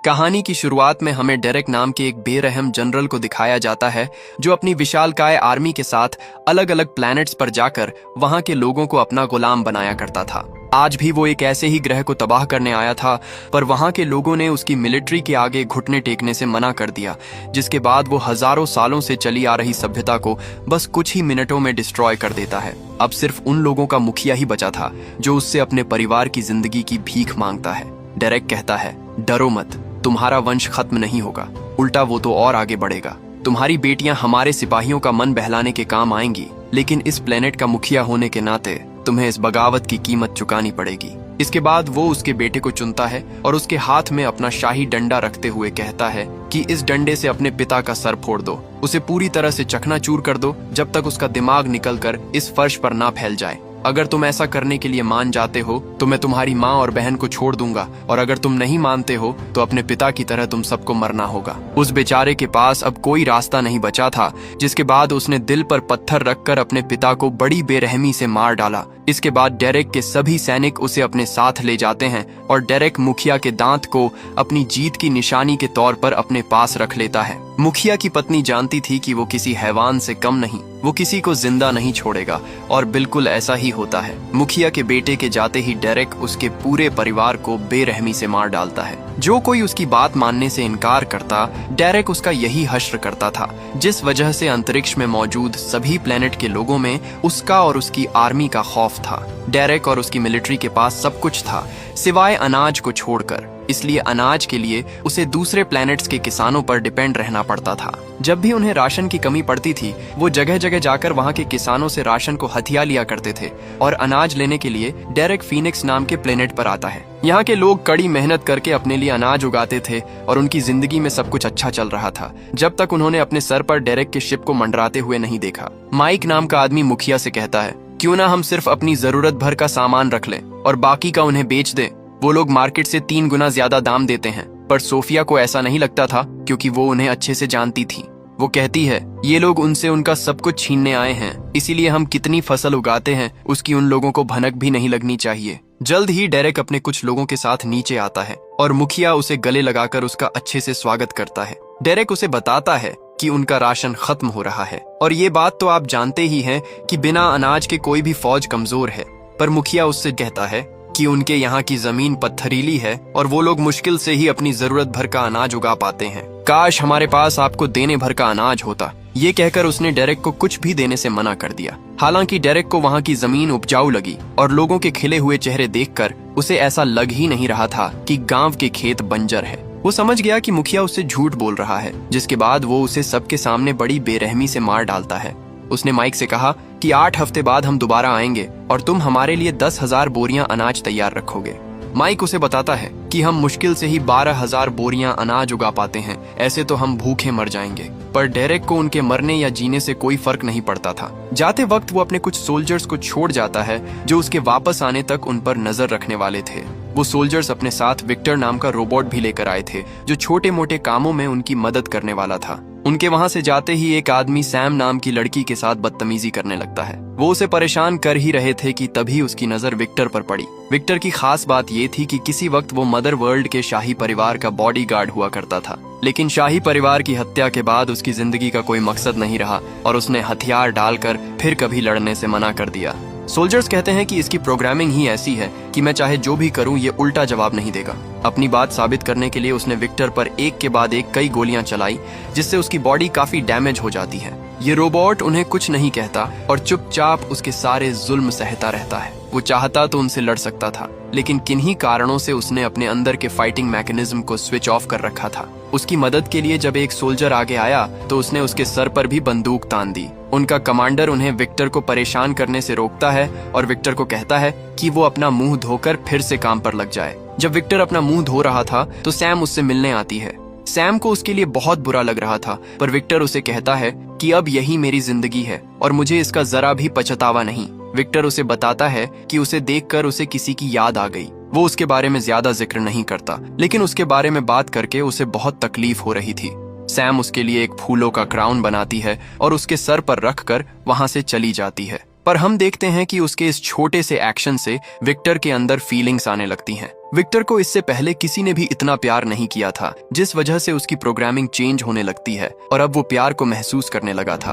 कहानी की शुरुआत में हमें डेरेक नाम के एक बेरहम जनरल को दिखाया जाता है जो अपनी विशालकाय आर्मी के साथ अलग अलग प्लैनेट्स पर जाकर वहां के लोगों को अपना गुलाम बनाया करता था। आज भी वो एक ऐसे ही ग्रह को तबाह करने आया था, पर वहां के लोगों ने उसकी मिलिट्री के आगे घुटने टेकने से मना कर दिया, जिसके बाद वो हजारों सालों से चली आ रही सभ्यता को बस कुछ ही मिनटों में डिस्ट्रॉय कर देता है। अब सिर्फ उन लोगों का मुखिया ही बचा था जो उससे अपने परिवार की जिंदगी की भीख मांगता है। डेरेक कहता है, डरो मत, तुम्हारा वंश खत्म नहीं होगा, उल्टा वो तो और आगे बढ़ेगा। तुम्हारी बेटियां हमारे सिपाहियों का मन बहलाने के काम आएंगी, लेकिन इस प्लेनेट का मुखिया होने के नाते तुम्हें इस बगावत की कीमत चुकानी पड़ेगी। इसके बाद वो उसके बेटे को चुनता है और उसके हाथ में अपना शाही डंडा रखते हुए कहता है कि इस डंडे से अपने पिता का सर फोड़ दो, उसे पूरी तरह से चकनाचूर कर दो जब तक उसका दिमाग निकलकर इस फर्श पर ना फैल जाए। अगर तुम ऐसा करने के लिए मान जाते हो तो मैं तुम्हारी माँ और बहन को छोड़ दूंगा, और अगर तुम नहीं मानते हो तो अपने पिता की तरह तुम सबको मरना होगा। उस बेचारे के पास अब कोई रास्ता नहीं बचा था, जिसके बाद उसने दिल पर पत्थर रखकर अपने पिता को बड़ी बेरहमी से मार डाला। इसके बाद डेरेक के सभी सैनिक उसे अपने साथ ले जाते हैं और डेरेक मुखिया के दांत को अपनी जीत की निशानी के तौर पर अपने पास रख लेता है। मुखिया की पत्नी जानती थी कि वो किसी हैवान से कम नहीं, वो किसी को जिंदा नहीं छोड़ेगा, और बिल्कुल ऐसा ही होता है। मुखिया के बेटे के जाते ही डेरेक उसके पूरे परिवार को बेरहमी से मार डालता है। जो कोई उसकी बात मानने से इनकार करता, डेरेक उसका यही हश्र करता था, जिस वजह से अंतरिक्ष में मौजूद सभी प्लेनेट के लोगों में उसका और उसकी आर्मी का खौफ था। डेरेक और उसकी मिलिट्री के पास सब कुछ था सिवाय अनाज को छोड़कर, इसलिए अनाज के लिए उसे दूसरे प्लैनेट्स के किसानों पर डिपेंड रहना पड़ता था। जब भी उन्हें राशन की कमी पड़ती थी, वो जगह जगह जाकर वहां के किसानों से राशन को हथिया लिया करते थे, और अनाज लेने के लिए डेरेक फीनिक्स नाम के प्लेनेट पर आता है। यहाँ के लोग कड़ी मेहनत करके अपने लिए अनाज उगाते थे और उनकी जिंदगी में सब कुछ अच्छा चल रहा था, जब तक उन्होंने अपने सर पर डेरेक के शिप को मंडराते हुए नहीं देखा। माइक नाम का आदमी मुखिया से कहता है, क्यों ना हम सिर्फ अपनी जरूरत भर का सामान रख लें और बाकी का उन्हें बेच दें। वो लोग मार्केट से 3 गुना ज्यादा दाम देते हैं, पर सोफिया को ऐसा नहीं लगता था क्योंकि वो उन्हें अच्छे से जानती थी। वो कहती है, ये लोग उनसे उनका सब कुछ छीनने आए हैं, इसीलिए हम कितनी फसल उगाते हैं उसकी उन लोगों को भनक भी नहीं लगनी चाहिए। जल्द ही डेरेक अपने कुछ लोगों के साथ नीचे आता है और मुखिया उसे गले लगाकर उसका अच्छे से स्वागत करता है। डेरेक उसे बताता है कि उनका राशन खत्म हो रहा है, और ये बात तो आप जानते ही हैं कि बिना अनाज के कोई भी फौज कमजोर है। पर मुखिया उससे कहता है कि उनके यहाँ की जमीन पत्थरीली है और वो लोग मुश्किल से ही अपनी जरूरत भर का अनाज उगा पाते हैं। काश हमारे पास आपको देने भर का अनाज होता। ये कहकर उसने डेरेक को कुछ भी देने से मना कर दिया। हालांकि डेरेक को वहाँ की जमीन उपजाऊ लगी और लोगों के खिले हुए चेहरे देखकर उसे ऐसा लग ही नहीं रहा था कि गांव के खेत बंजर है। वो समझ गया कि मुखिया उससे झूठ बोल रहा है, जिसके बाद वो उसे सबके सामने बड़ी बेरहमी से मार डालता है। उसने माइक से कहा कि 8 हफ्ते बाद हम दोबारा आएंगे और तुम हमारे लिए 10,000 बोरियां अनाज तैयार रखोगे। माइक उसे बताता है कि हम मुश्किल से ही 12,000 बोरियां अनाज उगा पाते हैं, ऐसे तो हम भूखे मर जाएंगे। पर डेरेक को उनके मरने या जीने से कोई फर्क नहीं पड़ता था। जाते वक्त वो अपने कुछ सोल्जर्स को छोड़ जाता है जो उसके वापस आने तक उन पर नजर रखने वाले थे। वो सोल्जर्स अपने साथ विक्टर नाम का रोबोट भी लेकर आए थे, जो छोटे मोटे कामों में उनकी मदद करने वाला था। उनके वहां से जाते ही एक आदमी सैम नाम की लड़की के साथ बदतमीजी करने लगता है। वो उसे परेशान कर ही रहे थे कि तभी उसकी नजर विक्टर पर पड़ी। विक्टर की खास बात ये थी कि किसी वक्त वो मदर वर्ल्ड के शाही परिवार का बॉडीगार्ड हुआ करता था, लेकिन शाही परिवार की हत्या के बाद उसकी जिंदगी का कोई मकसद नहीं रहा और उसने हथियार डालकर फिर कभी लड़ने से मना कर दिया। सोल्जर्स कहते हैं कि इसकी प्रोग्रामिंग ही ऐसी है कि मैं चाहे जो भी करूं ये उल्टा जवाब नहीं देगा। अपनी बात साबित करने के लिए उसने विक्टर पर एक के बाद एक कई गोलियां चलाई, जिससे उसकी बॉडी काफी डैमेज हो जाती है। ये रोबोट उन्हें कुछ नहीं कहता और चुपचाप उसके सारे जुल्म सहता रहता है। वो चाहता तो उनसे लड़ सकता था, लेकिन किन्हीं कारणों से उसने अपने अंदर के फाइटिंग मैकेनिज्म को स्विच ऑफ कर रखा था। उसकी मदद के लिए जब एक सोल्जर आगे आया तो उसने उसके सर पर भी बंदूक तान दी। उनका कमांडर उन्हें विक्टर को परेशान करने से रोकता है और विक्टर को कहता है कि वो अपना मुंह धोकर फिर से काम पर लग जाए। जब विक्टर अपना मुंह धो रहा था तो सैम उससे मिलने आती है। सैम को उसके लिए बहुत बुरा लग रहा था, पर विक्टर उसे कहता है कि अब यही मेरी जिंदगी है और मुझे इसका जरा भी पछतावा नहीं। विक्टर उसे बताता है कि उसे देखकर उसे किसी की याद आ गई। वो उसके बारे में ज्यादा जिक्र नहीं करता, लेकिन उसके बारे में बात करके उसे बहुत तकलीफ हो रही थी। सैम उसके लिए एक फूलों का क्राउन बनाती है और उसके सर पर रखकर वहां से चली जाती है। पर हम देखते हैं कि उसके इस छोटे से एक्शन से विक्टर के अंदर फीलिंग्स आने लगती हैं। विक्टर को इससे पहले किसी ने भी इतना प्यार नहीं किया था, जिस वजह से उसकी प्रोग्रामिंग चेंज होने लगती है और अब वो प्यार को महसूस करने लगा था।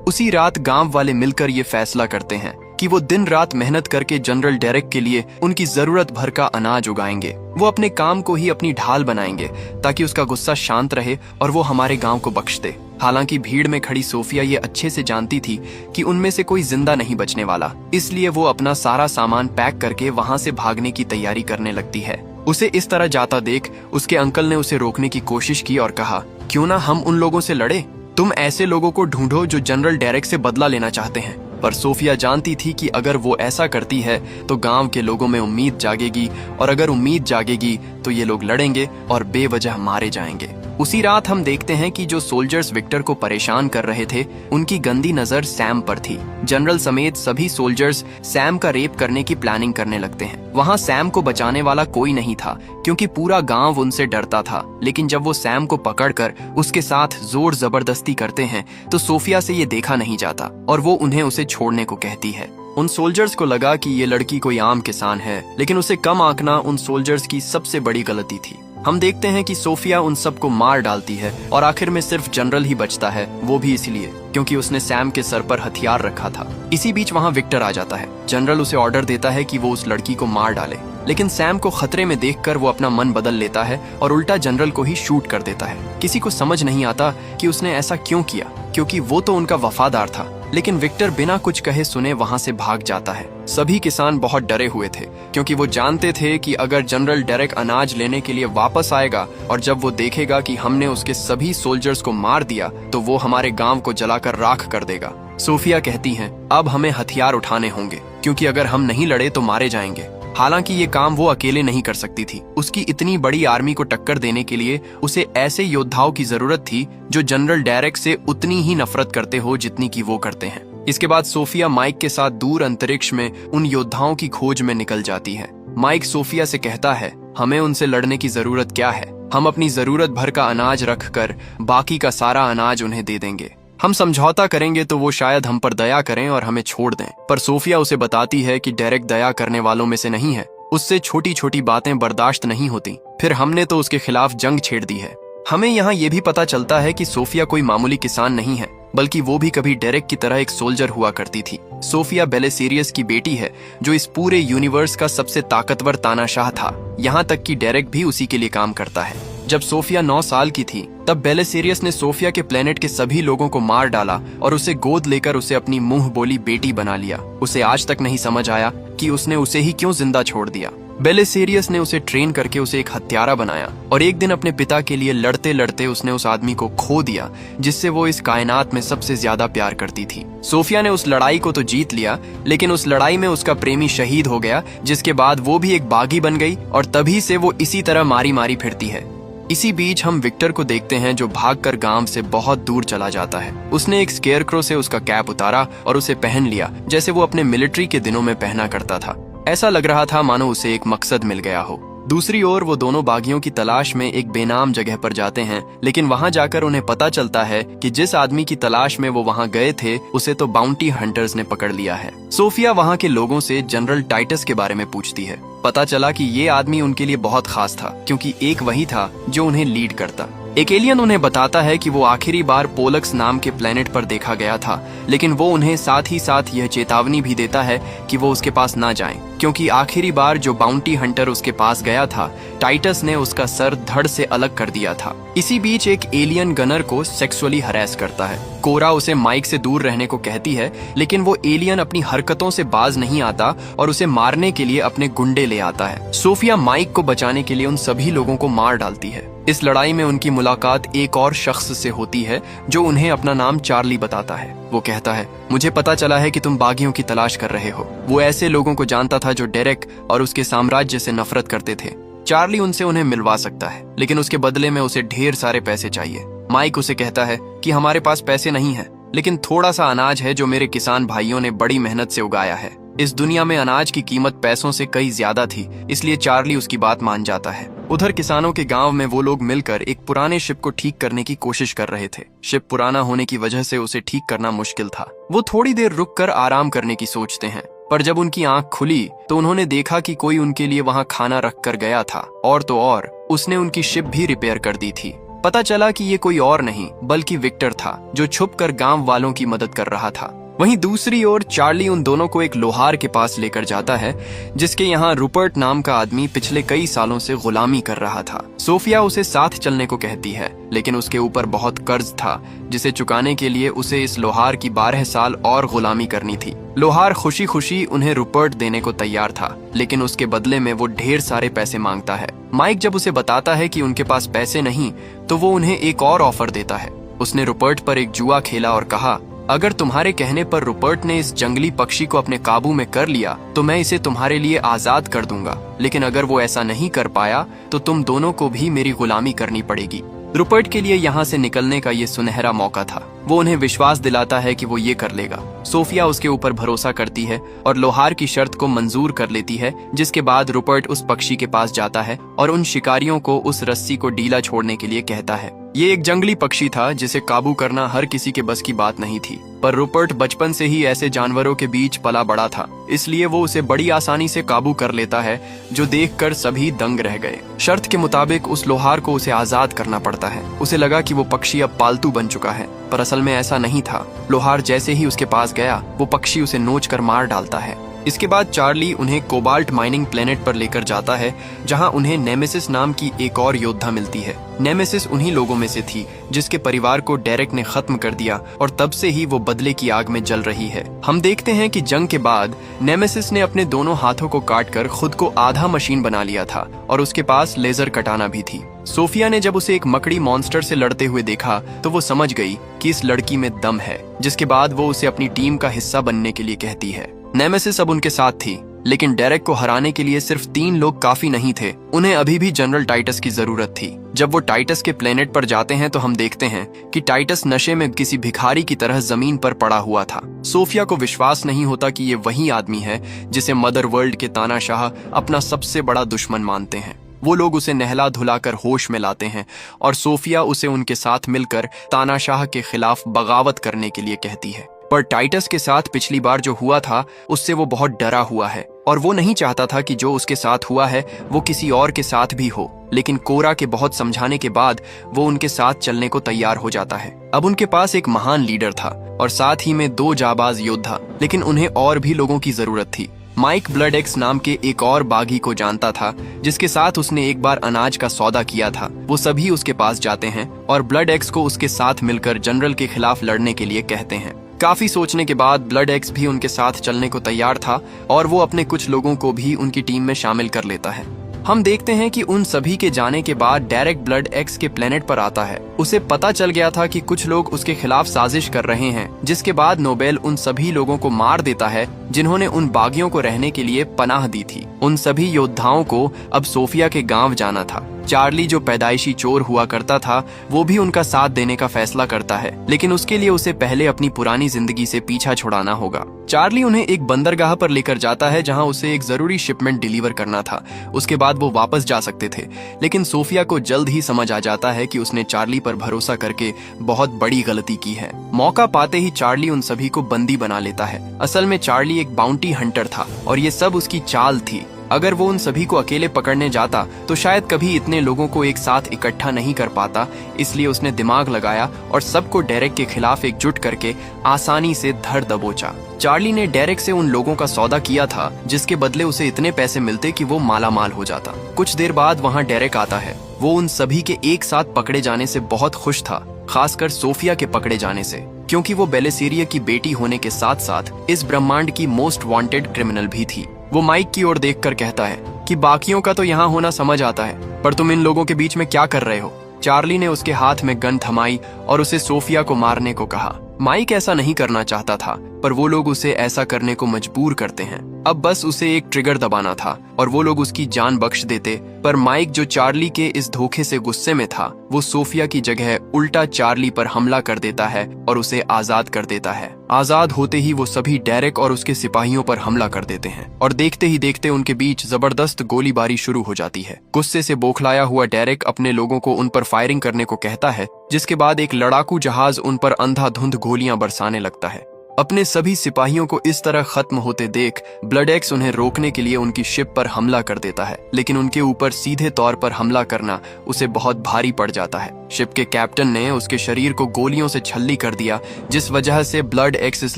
उसी रात गांव वाले मिलकर ये फैसला करते हैं कि वो दिन रात मेहनत करके जनरल डेरेक के लिए उनकी जरूरत भर का अनाज उगाएंगे। वो अपने काम को ही अपनी ढाल बनाएंगे ताकि उसका गुस्सा शांत रहे और वो हमारे गांव को बख्श दे। हालांकि भीड़ में खड़ी सोफिया ये अच्छे से जानती थी कि उनमें से कोई जिंदा नहीं बचने वाला, इसलिए वो अपना सारा सामान पैक करके वहां से भागने की तैयारी करने लगती है। उसे इस तरह जाता देख उसके अंकल ने उसे रोकने की कोशिश की और कहा, क्यों ना हम उन लोगों से लड़े? तुम ऐसे लोगों को ढूंढो जो जनरल डेरेक से बदला लेना चाहते हैं। पर सोफिया जानती थी कि अगर वो ऐसा करती है तो गांव के लोगों में उम्मीद जागेगी, और अगर उम्मीद जागेगी तो ये लोग लड़ेंगे और बेवजह मारे जाएंगे। उसी रात हम देखते हैं कि जो सोल्जर्स विक्टर को परेशान कर रहे थे उनकी गंदी नजर सैम पर थी। जनरल समेत सभी सोल्जर्स सैम का रेप करने की प्लानिंग करने लगते हैं। वहाँ सैम को बचाने वाला कोई नहीं था क्योंकि पूरा गांव उनसे डरता था, लेकिन जब वो सैम को पकड़कर उसके साथ जोर जबरदस्ती करते हैं तो सोफिया से ये देखा नहीं जाता और वो उन्हें उसे छोड़ने को कहती है। उन सोल्जर्स को लगा कि ये लड़की कोई आम किसान है, लेकिन उसे कम आंकना उन सोल्जर्स की सबसे बड़ी गलती थी। हम देखते हैं कि सोफिया उन सबको मार डालती है और आखिर में सिर्फ जनरल ही बचता है, वो भी इसलिए क्योंकि उसने सैम के सर पर हथियार रखा था। इसी बीच वहाँ विक्टर आ जाता है। जनरल उसे ऑर्डर देता है कि वो उस लड़की को मार डाले, लेकिन सैम को खतरे में देखकर वो अपना मन बदल लेता है और उल्टा जनरल को ही शूट कर देता है। किसी को समझ नहीं आता कि उसने ऐसा क्यों किया, क्योंकि वो तो उनका वफादार था। लेकिन विक्टर बिना कुछ कहे सुने वहां से भाग जाता है। सभी किसान बहुत डरे हुए थे क्योंकि वो जानते थे कि अगर जनरल डेरेक अनाज लेने के लिए वापस आएगा और जब वो देखेगा कि हमने उसके सभी सोल्जर्स को मार दिया तो वो हमारे गांव को जलाकर राख कर देगा। सोफिया कहती हैं, अब हमें हथियार उठाने होंगे क्योंकि अगर हम नहीं लड़े तो मारे जाएंगे। हालांकि ये काम वो अकेले नहीं कर सकती थी। उसकी इतनी बड़ी आर्मी को टक्कर देने के लिए उसे ऐसे योद्धाओं की जरूरत थी जो जनरल डेरेक से उतनी ही नफरत करते हो जितनी की वो करते हैं। इसके बाद सोफिया माइक के साथ दूर अंतरिक्ष में उन योद्धाओं की खोज में निकल जाती है। माइक सोफिया से कहता है, हमें उनसे लड़ने की जरूरत क्या है? हम अपनी जरूरत भर का अनाज रखकर बाकी का सारा अनाज उन्हें दे देंगे। हम समझौता करेंगे तो वो शायद हम पर दया करें और हमें छोड़ दें। पर सोफिया उसे बताती है कि डेरेक दया करने वालों में से नहीं है, उससे छोटी छोटी बातें बर्दाश्त नहीं होती। फिर हमने तो उसके खिलाफ जंग छेड़ दी है। हमें यहाँ ये भी पता चलता है कि सोफिया कोई मामूली किसान नहीं है, बल्कि वो भी कभी डेरेक की तरह एक सोल्जर हुआ करती थी। सोफिया बेलेसीरियस की बेटी है जो इस पूरे यूनिवर्स का सबसे ताकतवर तानाशाह था। यहाँ तक कि डेरेक भी उसी के लिए काम करता है। जब सोफिया 9 साल की थी तब बेलेसीरियस ने सोफिया के प्लेनेट के सभी लोगों को मार डाला और उसे गोद लेकर उसे अपनी मुंह बोली बेटी बना लिया। उसे आज तक नहीं समझ आया कि उसने उसे ही क्यों जिंदा छोड़ दिया। बेलेसीरियस ने उसे ट्रेन करके उसे एक हत्यारा बनाया और एक दिन अपने पिता के लिए लड़ते लड़ते उसने उस आदमी को खो दिया जिससे वो इस कायनात में सबसे ज्यादा प्यार करती थी। सोफिया ने उस लड़ाई को तो जीत लिया, लेकिन उस लड़ाई में उसका प्रेमी शहीद हो गया, जिसके बाद वो भी एक बागी बन गई और तभी से वो इसी तरह मारी मारी फिरती है। इसी बीच हम विक्टर को देखते हैं जो भागकर गांव से बहुत दूर चला जाता है। उसने एक स्केयरक्रो से उसका कैप उतारा और उसे पहन लिया जैसे वो अपने मिलिट्री के दिनों में पहना करता था। ऐसा लग रहा था मानो उसे एक मकसद मिल गया हो। दूसरी ओर वो दोनों बागियों की तलाश में एक बेनाम जगह पर जाते हैं, लेकिन वहां जाकर उन्हें पता चलता है कि जिस आदमी की तलाश में वो वहां गए थे उसे तो बाउंटी हंटर्स ने पकड़ लिया है। सोफिया वहां के लोगों से जनरल टाइटस के बारे में पूछती है। पता चला कि ये आदमी उनके लिए बहुत खास था क्योंकि एक वही था जो उन्हें लीड करता। एक एलियन उन्हें बताता है कि वो आखिरी बार पोलक्स नाम के प्लेनेट पर देखा गया था, लेकिन वो उन्हें साथ ही साथ यह चेतावनी भी देता है कि वो उसके पास ना जाएं, क्योंकि आखिरी बार जो बाउंटी हंटर उसके पास गया था टाइटस ने उसका सर धड़ से अलग कर दिया था। इसी बीच एक एलियन गनर को सेक्सुअली हरेस करता है। कोरा उसे माइक से दूर रहने को कहती है, लेकिन वो एलियन अपनी हरकतों से बाज नहीं आता और उसे मारने के लिए अपने गुंडे ले आता है। सोफिया माइक को बचाने के लिए उन सभी लोगों को मार डालती है। इस लड़ाई में उनकी मुलाकात एक और शख्स से होती है जो उन्हें अपना नाम चार्ली बताता है। वो कहता है, मुझे पता चला है कि तुम बागियों की तलाश कर रहे हो। वो ऐसे लोगों को जानता था जो डेरेक और उसके साम्राज्य से नफरत करते थे। चार्ली उनसे उन्हें मिलवा सकता है, लेकिन उसके बदले में उसे ढेर सारे पैसे चाहिए। माइक उसे कहता है कि हमारे पास पैसे नहीं है, लेकिन थोड़ा सा अनाज है जो मेरे किसान भाइयों ने बड़ी मेहनत से उगाया है। इस दुनिया में अनाज की कीमत पैसों से कई ज्यादा थी, इसलिए चार्ली उसकी बात मान जाता है। उधर किसानों के गांव में वो लोग मिलकर एक पुराने शिप को ठीक करने की कोशिश कर रहे थे। शिप पुराना होने की वजह से उसे ठीक करना मुश्किल था। वो थोड़ी देर रुककर आराम करने की सोचते हैं। पर जब उनकी आंख खुली तो उन्होंने देखा कि कोई उनके लिए वहां खाना रख कर गया था, और तो और उसने उनकी शिप भी रिपेयर कर दी थी। पता चला कि ये कोई और नहीं बल्कि विक्टर था, जो छुपकर गांव वालों की मदद कर रहा था। वहीं दूसरी ओर चार्ली उन दोनों को एक लोहार के पास लेकर जाता है, जिसके यहाँ रूपर्ट नाम का आदमी पिछले कई सालों से गुलामी कर रहा था। सोफिया उसे साथ चलने को कहती है, लेकिन उसके ऊपर बहुत कर्ज था, जिसे चुकाने के लिए उसे इस लोहार की 12 साल और गुलामी करनी थी। लोहार खुशी खुशी उन्हें रूपर्ट देने को तैयार था, लेकिन उसके बदले में वो ढेर सारे पैसे मांगता है। माइक जब उसे बताता है कि उनके पास पैसे नहीं, तो वो उन्हें एक और ऑफर देता है। उसने रूपर्ट पर एक जुआ खेला और कहा, अगर तुम्हारे कहने पर रूपर्ट ने इस जंगली पक्षी को अपने काबू में कर लिया तो मैं इसे तुम्हारे लिए आजाद कर दूंगा, लेकिन अगर वो ऐसा नहीं कर पाया तो तुम दोनों को भी मेरी गुलामी करनी पड़ेगी। रूपर्ट के लिए यहाँ से निकलने का ये सुनहरा मौका था। वो उन्हें विश्वास दिलाता है कि वो ये कर लेगा। सोफिया उसके ऊपर भरोसा करती है और लोहार की शर्त को मंजूर कर लेती है, जिसके बाद रूपर्ट उस पक्षी के पास जाता है और उन शिकारियों को उस रस्सी को ढीला छोड़ने के लिए कहता है। ये एक जंगली पक्षी था जिसे काबू करना हर किसी के बस की बात नहीं थी, पर रूपर्ट बचपन से ही ऐसे जानवरों के बीच पला बड़ा था, इसलिए वो उसे बड़ी आसानी से काबू कर लेता है, जो देखकर सभी दंग रह गए। शर्त के मुताबिक उस लोहार को उसे आजाद करना पड़ता है। उसे लगा कि वो पक्षी अब पालतू बन चुका है, पर असल में ऐसा नहीं था। लोहार जैसे ही उसके पास गया, वो पक्षी उसे नोच कर मार डालता है। इसके बाद चार्ली उन्हें कोबाल्ट माइनिंग प्लेनेट पर लेकर जाता है, जहां उन्हें नेमेसिस नाम की एक और योद्धा मिलती है। नेमेसिस उन्हीं लोगों में से थी जिसके परिवार को डेरेक ने खत्म कर दिया, और तब से ही वो बदले की आग में जल रही है। हम देखते हैं कि जंग के बाद नेमेसिस ने अपने दोनों हाथों को काटकर खुद को आधा मशीन बना लिया था, और उसके पास लेजर कटाना भी थी। सोफिया ने जब उसे एक मकड़ी मॉन्स्टर से लड़ते हुए देखा तो वो समझ गई कि इस लड़की में दम है, जिसके बाद वो उसे अपनी टीम का हिस्सा बनने के लिए कहती है। नेमेसिस अब उनके साथ थी, लेकिन डेरेक को हराने के लिए सिर्फ 3 लोग काफी नहीं थे। उन्हें अभी भी जनरल टाइटस की जरूरत थी। जब वो टाइटस के प्लेनेट पर जाते हैं तो हम देखते हैं कि टाइटस नशे में किसी भिखारी की तरह जमीन पर पड़ा हुआ था। सोफिया को विश्वास नहीं होता कि ये वही आदमी है जिसे मदर वर्ल्ड के तानाशाह अपना सबसे बड़ा दुश्मन मानते हैं। वो लोग उसे नहला धुलाकर होश में लाते हैं, और सोफिया उसे उनके साथ मिलकर तानाशाह के खिलाफ बगावत करने के लिए कहती है। पर टाइटस के साथ पिछली बार जो हुआ था उससे वो बहुत डरा हुआ है, और वो नहीं चाहता था कि जो उसके साथ हुआ है वो किसी और के साथ भी हो। लेकिन कोरा के बहुत समझाने के बाद वो उनके साथ चलने को तैयार हो जाता है। अब उनके पास एक महान लीडर था और साथ ही में 2 जाबाज योद्धा, लेकिन उन्हें और भी लोगों की जरूरत थी। माइक ब्लड एक्स नाम के एक और बागी को जानता था, जिसके साथ उसने एक बार अनाज का सौदा किया था। वो सभी उसके पास जाते हैं और ब्लड एक्स को उसके साथ मिलकर जनरल के खिलाफ लड़ने के लिए कहते हैं। काफी सोचने के बाद ब्लड एक्स भी उनके साथ चलने को तैयार था, और वो अपने कुछ लोगों को भी उनकी टीम में शामिल कर लेता है। हम देखते हैं कि उन सभी के जाने के बाद डेरेक ब्लड एक्स के प्लेनेट पर आता है। उसे पता चल गया था कि कुछ लोग उसके खिलाफ साजिश कर रहे हैं, जिसके बाद नोबेल उन सभी लोगों को मार देता है जिन्होंने उन बागियों को रहने के लिए पनाह दी थी। उन सभी योद्धाओं को अब सोफिया के गांव जाना था। चार्ली जो पैदाइशी चोर हुआ करता था, वो भी उनका साथ देने का फैसला करता है, लेकिन उसके लिए उसे पहले अपनी पुरानी जिंदगी से पीछा छुड़ाना होगा। चार्ली उन्हें एक बंदरगाह पर लेकर जाता है जहां उसे एक जरूरी शिपमेंट डिलीवर करना था। उसके बाद वो वापस जा सकते थे, लेकिन सोफिया को जल्द ही समझ आ जाता है कि उसने चार्ली पर भरोसा करके बहुत बड़ी गलती की है। मौका पाते ही चार्ली उन सभी को बंदी बना लेता है। असल में चार्ली एक बाउंटी हंटर था और ये सब उसकी चाल थी। अगर वो उन सभी को अकेले पकड़ने जाता तो शायद कभी इतने लोगों को एक साथ इकट्ठा नहीं कर पाता, इसलिए उसने दिमाग लगाया और सबको डेरेक के खिलाफ एकजुट करके आसानी से धर दबोचा। चार्ली ने डेरेक से उन लोगों का सौदा किया था जिसके बदले उसे इतने पैसे मिलते कि वो मालामाल हो जाता। कुछ देर बाद वहाँ डेरेक आता है। वो उन सभी के एक साथ पकड़े जाने से बहुत खुश था, खासकर सोफिया के पकड़े जाने से, क्योंकि वो बेलेसेरिया की बेटी होने के साथ साथ इस ब्रह्मांड की मोस्ट वांटेड क्रिमिनल भी थी। वो माइक की ओर देखकर कहता है कि बाकियों का तो यहाँ होना समझ आता है, पर तुम इन लोगों के बीच में क्या कर रहे हो? चार्ली ने उसके हाथ में गन थमाई और उसे सोफिया को मारने को कहा। माइक ऐसा नहीं करना चाहता था, पर वो लोग उसे ऐसा करने को मजबूर करते हैं। अब बस उसे एक ट्रिगर दबाना था और वो लोग उसकी जान बख्श देते। पर माइक, जो चार्ली के इस धोखे से गुस्से में था, वो सोफिया की जगह उल्टा चार्ली पर हमला कर देता है और उसे आजाद कर देता है। आजाद होते ही वो सभी डेरेक और उसके सिपाहियों पर हमला कर देते हैं और देखते ही देखते उनके बीच जबरदस्त गोलीबारी शुरू हो जाती है। गुस्से से बौखलाया हुआ डेरेक अपने लोगों को उन पर फायरिंग करने को कहता है, जिसके बाद एक लड़ाकू जहाज उन पर अंधाधुंध गोलियां बरसाने लगता है। अपने सभी सिपाहियों को इस तरह खत्म होते देख ब्लड एक्स उन्हें रोकने के लिए उनकी शिप पर हमला कर देता है, लेकिन उनके ऊपर सीधे तौर पर हमला करना उसे बहुत भारी पड़ जाता है। शिप के कैप्टन ने उसके शरीर को गोलियों से छल्ली कर दिया, जिस वजह से ब्लड एक्स इस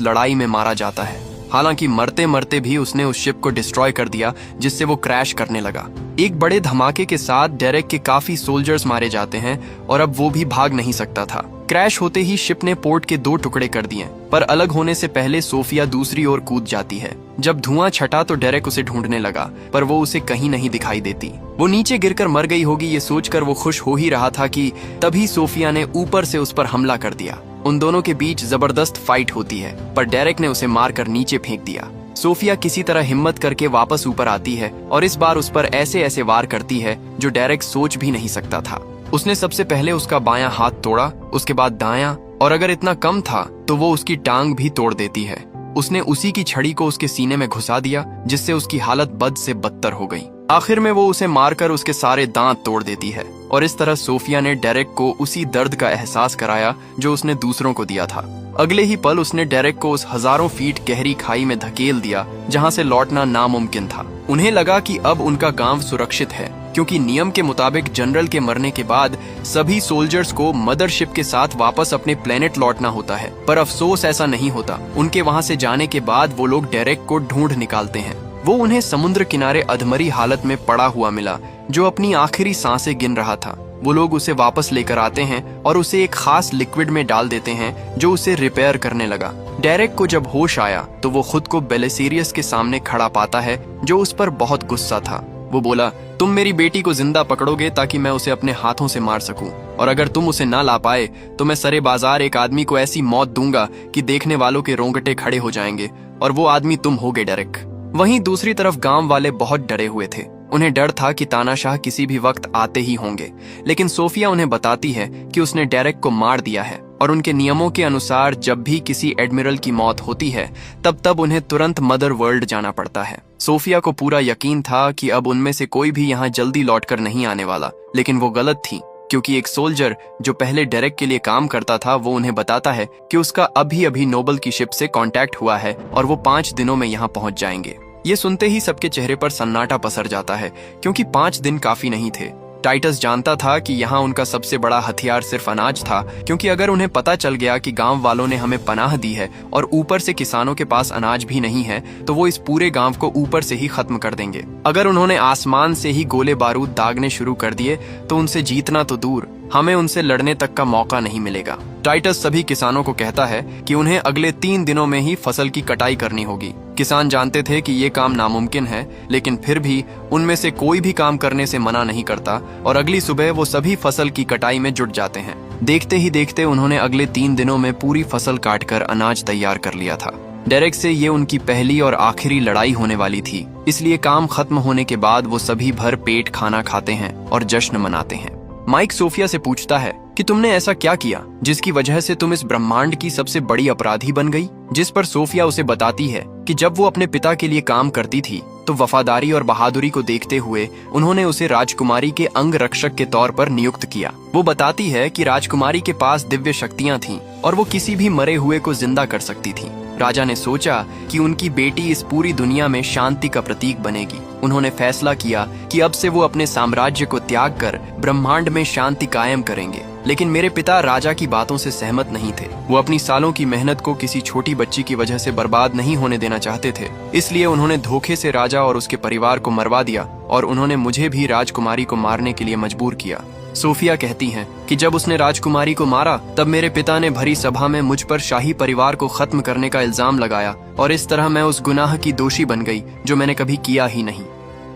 लड़ाई में मारा जाता है। हालांकि मरते मरते भी उसने उस शिप को डिस्ट्रॉय कर दिया, जिससे वो क्रैश करने लगा। एक बड़े धमाके के साथ डेरेक के काफी सोल्जर्स मारे जाते हैं और अब वो भी भाग नहीं सकता था। क्रैश होते ही शिप ने पोर्ट के 2 टुकड़े कर दिए, पर अलग होने से पहले सोफिया दूसरी ओर कूद जाती है। जब धुआं छटा तो डेरेक उसे ढूंढने लगा, पर वो उसे कहीं नहीं दिखाई देती। वो नीचे गिरकर मर गई होगी ये सोचकर वो खुश हो ही रहा था कि तभी सोफिया ने ऊपर से उस पर हमला कर दिया। उन दोनों के बीच जबरदस्त फाइट होती है, पर डेरेक ने उसे मारकर नीचे फेंक दिया। सोफिया किसी तरह हिम्मत करके वापस ऊपर आती है और इस बार उस पर ऐसे ऐसे वार करती है जो डेरेक सोच भी नहीं सकता था। उसने सबसे पहले उसका बायां हाथ तोड़ा, उसके बाद दायां, और अगर इतना कम था तो वो उसकी टांग भी तोड़ देती है। उसने उसी की छड़ी को उसके सीने में घुसा दिया, जिससे उसकी हालत बद से बदतर हो गई। आखिर में वो उसे मारकर उसके सारे दांत तोड़ देती है और इस तरह सोफिया ने डेरेक को उसी दर्द का एहसास कराया जो उसने दूसरों को दिया था। अगले ही पल उसने डेरेक को उस हजारों फीट गहरी खाई में धकेल दिया, जहां से लौटना नामुमकिन था। उन्हें लगा कि अब उनका गांव सुरक्षित है, क्योंकि नियम के मुताबिक जनरल के मरने के बाद सभी सोल्जर्स को मदरशिप के साथ वापस अपने प्लेनेट लौटना होता है। पर अफसोस ऐसा नहीं होता। उनके वहां से जाने के बाद वो लोग डेरेक को ढूंढ निकालते हैं। वो उन्हें समुद्र किनारे अधमरी हालत में पड़ा हुआ मिला, जो अपनी आखिरी सांसें गिन रहा था। वो लोग उसे वापस लेकर आते हैं और उसे एक खास लिक्विड में डाल देते हैं जो उसे रिपेयर करने लगा। डेरेक को जब होश आया तो वो खुद को बेलिसेरियस के सामने खड़ा पाता है, जो उस पर बहुत गुस्सा था। वो बोला, तुम मेरी बेटी को जिंदा पकड़ोगे ताकि मैं उसे अपने हाथों से मार सकूं, और अगर तुम उसे ना ला पाए तो मैं सरे बाजार एक आदमी को ऐसी मौत दूंगा कि देखने वालों के रोंगटे खड़े हो जाएंगे, और वो आदमी तुम होगे डेरेक। वहीं दूसरी तरफ गांव वाले बहुत डरे हुए थे। उन्हें डर था कि तानाशाह किसी भी वक्त आते ही होंगे, लेकिन सोफिया उन्हें बताती है कि उसने डेरेक को मार दिया है और उनके नियमों के अनुसार जब भी किसी एडमिरल की मौत होती है तब उन्हें तुरंत मदर वर्ल्ड जाना पड़ता है। सोफिया को पूरा यकीन था कि अब उनमें से कोई भी यहाँ जल्दी लौटकर नहीं आने वाला, लेकिन वो गलत थी, क्योंकि एक सोल्जर जो पहले डेरेक के लिए काम करता था वो उन्हें बताता है कि उसका अभी अभी नोबल की शिप से कांटेक्ट हुआ है और वो 5 दिनों में यहाँ पहुंच जाएंगे। ये सुनते ही सबके चेहरे पर सन्नाटा पसर जाता है, क्योंकि 5 दिन काफी नहीं थे। टाइटस जानता था कि यहाँ उनका सबसे बड़ा हथियार सिर्फ अनाज था, क्योंकि अगर उन्हें पता चल गया कि गांव वालों ने हमें पनाह दी है और ऊपर से किसानों के पास अनाज भी नहीं है, तो वो इस पूरे गांव को ऊपर से ही खत्म कर देंगे। अगर उन्होंने आसमान से ही गोले बारूद दागने शुरू कर दिए तो उनसे जीतना तो दूर, हमें उनसे लड़ने तक का मौका नहीं मिलेगा। टाइटस सभी किसानों को कहता है कि उन्हें अगले 3 दिनों में ही फसल की कटाई करनी होगी। किसान जानते थे कि ये काम नामुमकिन है, लेकिन फिर भी उनमें से कोई भी काम करने से मना नहीं करता और अगली सुबह वो सभी फसल की कटाई में जुट जाते हैं। देखते ही देखते उन्होंने अगले 3 दिनों में पूरी फसल काटकर अनाज तैयार कर लिया था। डेरेक से ये उनकी पहली और आखिरी लड़ाई होने वाली थी, इसलिए काम खत्म होने के बाद वो सभी भर पेट खाना खाते हैं और जश्न मनाते हैं। माइक सोफिया से पूछता है कि तुमने ऐसा क्या किया जिसकी वजह से तुम इस ब्रह्मांड की सबसे बड़ी अपराधी बन गई। जिस पर सोफिया उसे बताती है कि जब वो अपने पिता के लिए काम करती थी तो वफादारी और बहादुरी को देखते हुए उन्होंने उसे राजकुमारी के अंग रक्षक के तौर पर नियुक्त किया। वो बताती है कि राजकुमारी के पास दिव्य शक्तियां थीं और वो किसी भी मरे हुए को जिंदा कर सकती थी। राजा ने सोचा कि उनकी बेटी इस पूरी दुनिया में शांति का प्रतीक बनेगी। उन्होंने फैसला किया कि अब से वो अपने साम्राज्य को त्याग कर ब्रह्मांड में शांति कायम करेंगे। लेकिन मेरे पिता राजा की बातों से सहमत नहीं थे। वो अपनी सालों की मेहनत को किसी छोटी बच्ची की वजह से बर्बाद नहीं होने देना चाहते थे, इसलिए उन्होंने धोखे से राजा और उसके परिवार को मरवा दिया और उन्होंने मुझे भी राजकुमारी को मारने के लिए मजबूर किया। सोफिया कहती हैं कि जब उसने राजकुमारी को मारा तब मेरे पिता ने भरी सभा में मुझ पर शाही परिवार को खत्म करने का इल्जाम लगाया और इस तरह मैं उस गुनाह की दोषी बन गई जो मैंने कभी किया ही नहीं।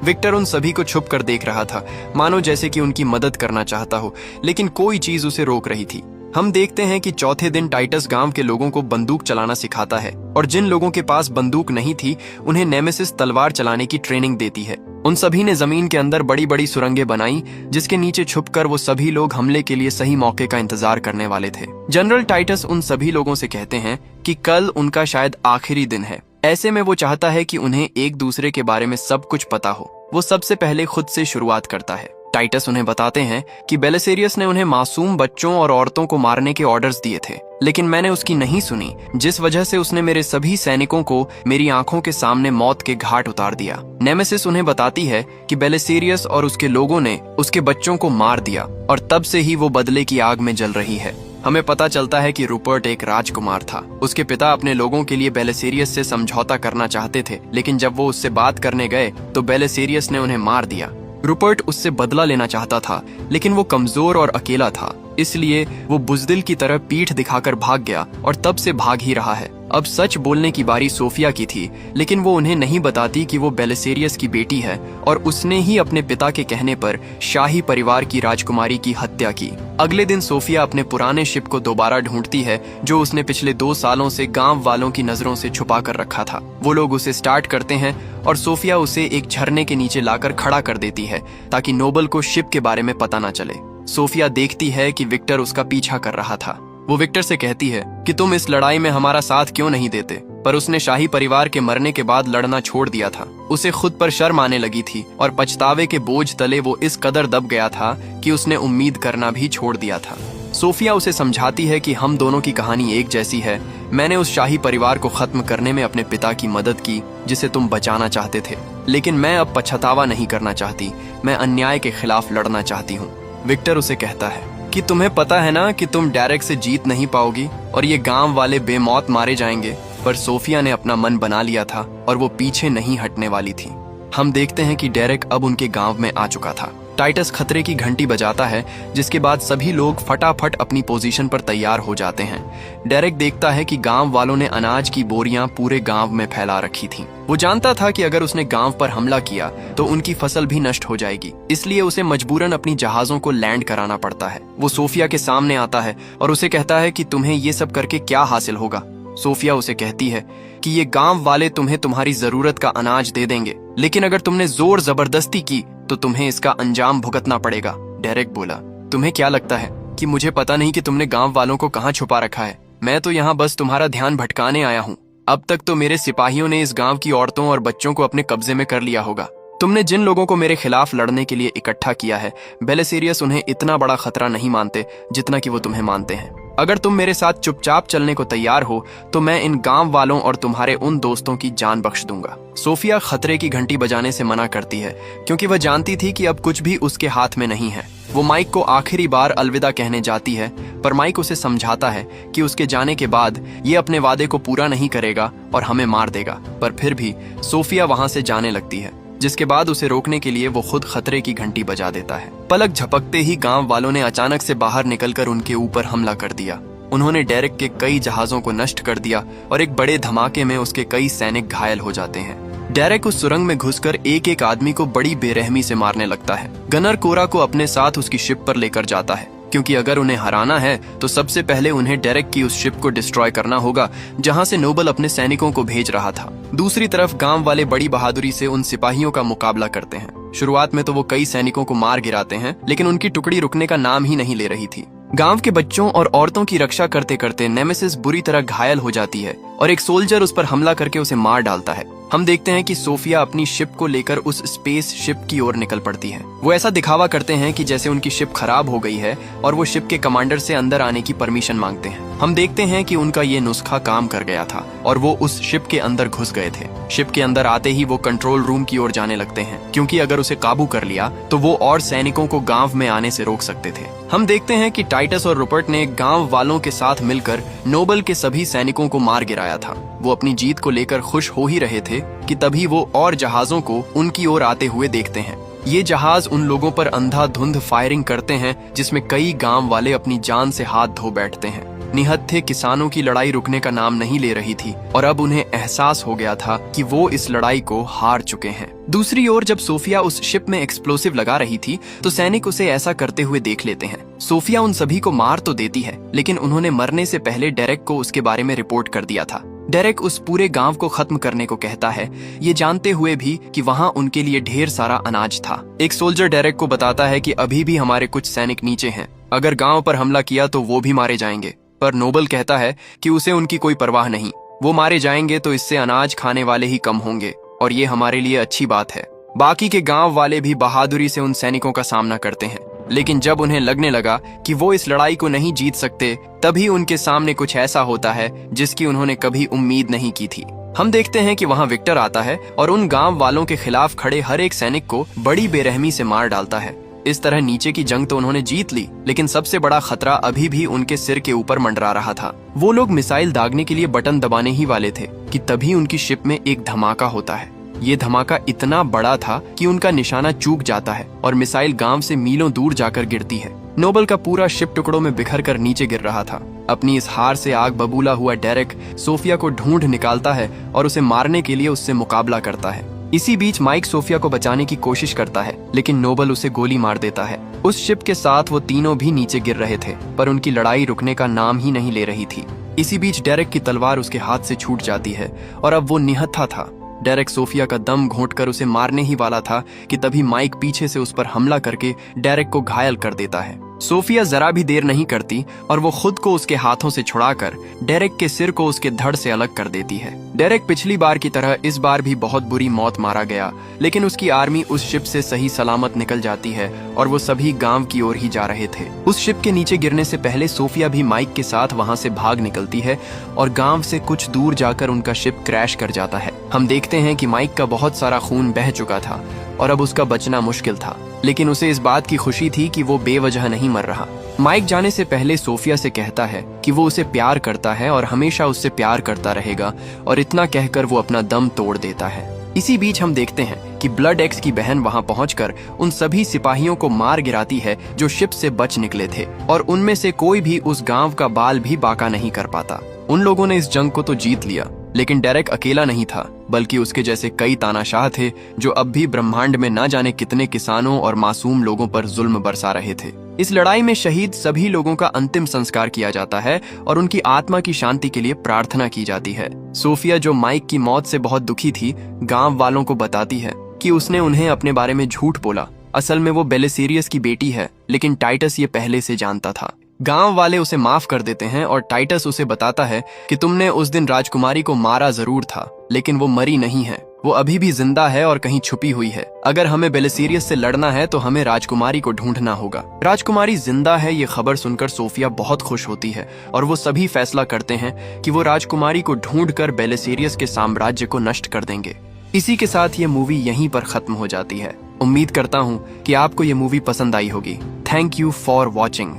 विक्टर उन सभी को छुप कर देख रहा था, मानो जैसे कि उनकी मदद करना चाहता हो, लेकिन कोई चीज उसे रोक रही थी। हम देखते हैं कि चौथे दिन टाइटस गांव के लोगों को बंदूक चलाना सिखाता है और जिन लोगों के पास बंदूक नहीं थी उन्हें नेमेसिस तलवार चलाने की ट्रेनिंग देती है। उन सभी ने जमीन के अंदर बड़ी बड़ी सुरंगें बनाई, जिसके नीचे छुपकर वो सभी लोग हमले के लिए सही मौके का इंतजार करने वाले थे। जनरल टाइटस उन सभी लोगों से कहते हैं कि कल उनका शायद आखिरी दिन है। ऐसे में वो चाहता है कि उन्हें एक दूसरे के बारे में सब कुछ पता हो। वो सबसे पहले खुद से शुरुआत करता है। टाइटस उन्हें बताते हैं कि बेलिसेरियस ने उन्हें मासूम बच्चों और औरतों को मारने के ऑर्डर्स दिए थे, लेकिन मैंने उसकी नहीं सुनी, जिस वजह से उसने मेरे सभी सैनिकों को मेरी आंखों के सामने मौत के घाट उतार दिया। नेमेसिस उन्हें बताती है कि बेलिसेरियस और उसके लोगों ने उसके बच्चों को मार दिया और तब से ही वो बदले की आग में जल रही है। हमें पता चलता है कि रूपर्ट एक राजकुमार था। उसके पिता अपने लोगों के लिए बेलिसेरियस से समझौता करना चाहते थे, लेकिन जब वो उससे बात करने गए तो बेलिसेरियस ने उन्हें मार दिया। रूपर्ट उससे बदला लेना चाहता था, लेकिन वो कमजोर और अकेला था, इसलिए वो बुजदिल की तरह पीठ दिखाकर भाग गया और तब से भाग ही रहा है। अब सच बोलने की बारी सोफिया की थी, लेकिन वो उन्हें नहीं बताती कि वो बेलिसेरियस की बेटी है और उसने ही अपने पिता के कहने पर शाही परिवार की राजकुमारी की हत्या की। अगले दिन सोफिया अपने पुराने शिप को दोबारा ढूंढती है, जो उसने पिछले 2 सालों से गांव वालों की नजरों से छुपा कर रखा था। वो लोग उसे स्टार्ट करते हैं और सोफिया उसे एक झरने के नीचे लाकर खड़ा कर देती है ताकि नोबल को शिप के बारे में पता न चले। सोफिया देखती है कि विक्टर उसका पीछा कर रहा था। वो विक्टर से कहती है कि तुम इस लड़ाई में हमारा साथ क्यों नहीं देते, पर उसने शाही परिवार के मरने के बाद लड़ना छोड़ दिया था। उसे खुद पर शर्म आने लगी थी और पछतावे के बोझ तले वो इस कदर दब गया था कि उसने उम्मीद करना भी छोड़ दिया था। सोफिया उसे समझाती है कि हम दोनों की कहानी एक जैसी है। मैंने उस शाही परिवार को खत्म करने में अपने पिता की मदद की जिसे तुम बचाना चाहते थे, लेकिन मैं अब पछतावा नहीं करना चाहती। मैं अन्याय के खिलाफ लड़ना चाहती हूँ। विक्टर उसे कहता है कि तुम्हें पता है ना कि तुम डेरेक से जीत नहीं पाओगी और ये गांव वाले बेमौत मारे जाएंगे। पर सोफिया ने अपना मन बना लिया था और वो पीछे नहीं हटने वाली थी। हम देखते हैं कि डेरेक अब उनके गांव में आ चुका था। टाइटस खतरे की घंटी बजाता है, जिसके बाद सभी लोग फटाफट अपनी पोजीशन पर तैयार हो जाते हैं। डेरेक देखता है कि गांव वालों ने अनाज की बोरियां पूरे गांव में फैला रखी थीं। वो जानता था कि अगर उसने गांव पर हमला किया तो उनकी फसल भी नष्ट हो जाएगी, इसलिए उसे मजबूरन अपनी जहाजों को लैंड कराना पड़ता है। वो सोफिया के सामने आता है और उसे कहता है कि तुम्हें ये सब करके क्या हासिल होगा। सोफिया उसे कहती है कि ये गांव वाले तुम्हें तुम्हारी जरूरत का अनाज दे देंगे, लेकिन अगर तुमने जोर जबरदस्ती की तो तुम्हें इसका अंजाम भुगतना पड़ेगा। डेरेक बोला, तुम्हें क्या लगता है कि मुझे पता नहीं कि तुमने गांव वालों को कहाँ छुपा रखा है? मैं तो यहाँ बस तुम्हारा ध्यान भटकाने आया हूँ। अब तक तो मेरे सिपाहियों ने इस गांव की औरतों और बच्चों को अपने कब्जे में कर लिया होगा। तुमने जिन लोगों को मेरे खिलाफ लड़ने के लिए इकट्ठा किया है, बेलिसेरियस उन्हें इतना बड़ा खतरा नहीं मानते जितना कि वो तुम्हें मानते हैं। अगर तुम मेरे साथ चुपचाप चलने को तैयार हो तो मैं इन गांव वालों और तुम्हारे उन दोस्तों की जान बख्श दूंगा। सोफिया खतरे की घंटी बजाने से मना करती है, क्योंकि वह जानती थी कि अब कुछ भी उसके हाथ में नहीं है। वो माइक को आखिरी बार अलविदा कहने जाती है, पर माइक उसे समझाता है कि उसके जाने के बाद ये अपने वादे को पूरा नहीं करेगा और हमें मार देगा। पर फिर भी सोफिया वहां से जाने लगती है, जिसके बाद उसे रोकने के लिए वो खुद खतरे की घंटी बजा देता है। पलक झपकते ही गांव वालों ने अचानक से बाहर निकलकर उनके ऊपर हमला कर दिया। उन्होंने डेरेक के कई जहाजों को नष्ट कर दिया और एक बड़े धमाके में उसके कई सैनिक घायल हो जाते हैं। डेरेक उस सुरंग में घुसकर एक एक आदमी को बड़ी बेरहमी से मारने लगता है। गनर कोरा को अपने साथ उसकी शिप पर लेकर जाता है, क्योंकि अगर उन्हें हराना है तो सबसे पहले उन्हें डेरेक की उस शिप को डिस्ट्रॉय करना होगा जहां से नोबल अपने सैनिकों को भेज रहा था। दूसरी तरफ गांव वाले बड़ी बहादुरी से उन सिपाहियों का मुकाबला करते हैं। शुरुआत में तो वो कई सैनिकों को मार गिराते हैं, लेकिन उनकी टुकड़ी रुकने का नाम ही नहीं ले रही थी। गांव के बच्चों और औरतों की रक्षा करते करते नेमेसिस बुरी तरह घायल हो जाती है और एक सोल्जर उस पर हमला करके उसे मार डालता है। हम देखते हैं कि सोफिया अपनी शिप को लेकर उस स्पेस शिप की ओर निकल पड़ती है। वो ऐसा दिखावा करते हैं कि जैसे उनकी शिप खराब हो गई है और वो शिप के कमांडर से अंदर आने की परमिशन मांगते हैं। हम देखते हैं कि उनका ये नुस्खा काम कर गया था और वो उस शिप के अंदर घुस गए थे। शिप के अंदर आते ही वो कंट्रोल रूम की ओर जाने लगते हैं, क्योंकि अगर उसे काबू कर लिया तो वो और सैनिकों को गांव में आने से रोक सकते थे। हम देखते हैं कि टाइटस और रूपर्ट ने गांव वालों के साथ मिलकर नोबल के सभी सैनिकों को मार गिराया था। वो अपनी जीत को लेकर खुश हो ही रहे थे कि तभी वो और जहाजों को उनकी ओर आते हुए देखते हैं। ये जहाज उन लोगों पर अंधाधुंध फायरिंग करते हैं, जिसमें कई गांव वाले अपनी जान से हाथ धो बैठते हैं। निहत्थे किसानों की लड़ाई रुकने का नाम नहीं ले रही थी और अब उन्हें एहसास हो गया था कि वो इस लड़ाई को हार चुके हैं। दूसरी ओर जब सोफिया उस शिप में एक्सप्लोसिव लगा रही थी तो सैनिक उसे ऐसा करते हुए देख लेते हैं। सोफिया उन सभी को मार तो देती है, लेकिन उन्होंने मरने से पहले डेरेक को उसके बारे में रिपोर्ट कर दिया था। डेरेक उस पूरे गांव को खत्म करने को कहता है, ये जानते हुए भी कि वहां उनके लिए ढेर सारा अनाज था। एक सोल्जर डेरेक को बताता है कि अभी भी हमारे कुछ सैनिक नीचे हैं, अगर गांव पर हमला किया तो वो भी मारे जाएंगे। पर नोबल कहता है कि उसे उनकी कोई परवाह नहीं, वो मारे जाएंगे तो इससे अनाज खाने वाले ही कम होंगे और ये हमारे लिए अच्छी बात है। बाकी के गांव वाले भी बहादुरी से उन सैनिकों का सामना करते हैं, लेकिन जब उन्हें लगने लगा कि वो इस लड़ाई को नहीं जीत सकते, तभी उनके सामने कुछ ऐसा होता है जिसकी उन्होंने कभी उम्मीद नहीं की थी। हम देखते हैं कि वहां विक्टर आता है और उन गांव वालों के खिलाफ खड़े हर एक सैनिक को बड़ी बेरहमी से मार डालता है। इस तरह नीचे की जंग तो उन्होंने जीत ली, लेकिन सबसे बड़ा खतरा अभी भी उनके सिर के ऊपर मंडरा रहा था। वो लोग मिसाइल दागने के लिए बटन दबाने ही वाले थे कि तभी उनकी शिप में एक धमाका होता है। ये धमाका इतना बड़ा था कि उनका निशाना चूक जाता है और मिसाइल गांव से मीलों दूर जाकर गिरती है। नोबल का पूरा शिप टुकड़ों में बिखर कर नीचे गिर रहा था। अपनी इस हार से आग बबूला हुआ डेरेक सोफिया को ढूंढ निकालता है और उसे मारने के लिए उससे मुकाबला करता है। इसी बीच माइक सोफिया को बचाने की कोशिश करता है, लेकिन नोबल उसे गोली मार देता है। उस शिप के साथ वो तीनों भी नीचे गिर रहे थे, पर उनकी लड़ाई रुकने का नाम ही नहीं ले रही थी। इसी बीच डेरेक की तलवार उसके हाथ से छूट जाती है और अब वो निहत्था था। डेरेक सोफिया का दम घोंटकर उसे मारने ही वाला था कि तभी माइक पीछे से उस पर हमला करके डेरेक को घायल कर देता है। सोफिया जरा भी देर नहीं करती और वो खुद को उसके हाथों से छुड़ाकर डेरेक के सिर को उसके धड़ से अलग कर देती है। डेरेक पिछली बार की तरह इस बार भी बहुत बुरी मौत मारा गया, लेकिन उसकी आर्मी उस शिप से सही सलामत निकल जाती है और वो सभी गांव की ओर ही जा रहे थे। उस शिप के नीचे गिरने से पहले सोफिया भी माइक के साथ वहां से भाग निकलती है और गांव से कुछ दूर जाकर उनका शिप क्रैश कर जाता है। हम देखते हैं कि माइक का बहुत सारा खून बह चुका था और अब उसका बचना मुश्किल था, लेकिन उसे इस बात की खुशी थी कि वो बेवजह नहीं मर रहा। माइक जाने से पहले सोफिया से कहता है कि वो उसे प्यार करता है और हमेशा उससे प्यार करता रहेगा, और इतना कहकर वो अपना दम तोड़ देता है। इसी बीच हम देखते हैं कि ब्लड एक्स की बहन वहां पहुंचकर उन सभी सिपाहियों को मार गिराती है जो शिप से बच निकले थे, और उनमें से कोई भी उस गांव का बाल भी बाका नहीं कर पाता। उन लोगों ने इस जंग को तो जीत लिया, लेकिन डेरेक अकेला नहीं था, बल्कि उसके जैसे कई तानाशाह थे जो अब भी ब्रह्मांड में ना जाने कितने किसानों और मासूम लोगों पर जुल्म बरसा रहे थे। इस लड़ाई में शहीद सभी लोगों का अंतिम संस्कार किया जाता है और उनकी आत्मा की शांति के लिए प्रार्थना की जाती है। सोफिया, जो माइक की मौत से बहुत दुखी थी, गांव वालों को बताती है कि उसने उन्हें अपने बारे में झूठ बोला। असल में वो बेलिसेरियस की बेटी है, लेकिन टाइटस ये पहले से जानता था। गांव वाले उसे माफ कर देते हैं और टाइटस उसे बताता है कि तुमने उस दिन राजकुमारी को मारा जरूर था, लेकिन वो मरी नहीं है, वो अभी भी जिंदा है और कहीं छुपी हुई है। अगर हमें बेलिसेरियस से लड़ना है तो हमें राजकुमारी को ढूंढना होगा। राजकुमारी जिंदा है ये खबर सुनकर सोफिया बहुत खुश होती है और वो सभी फैसला करते हैं कि वो राजकुमारी को ढूंढकर बेलिसेरियस के साम्राज्य को नष्ट कर देंगे। इसी के साथ ये मूवी यहीं पर खत्म हो जाती है। उम्मीद करता हूँ कि आपको ये मूवी पसंद आई होगी। Thank you for watching.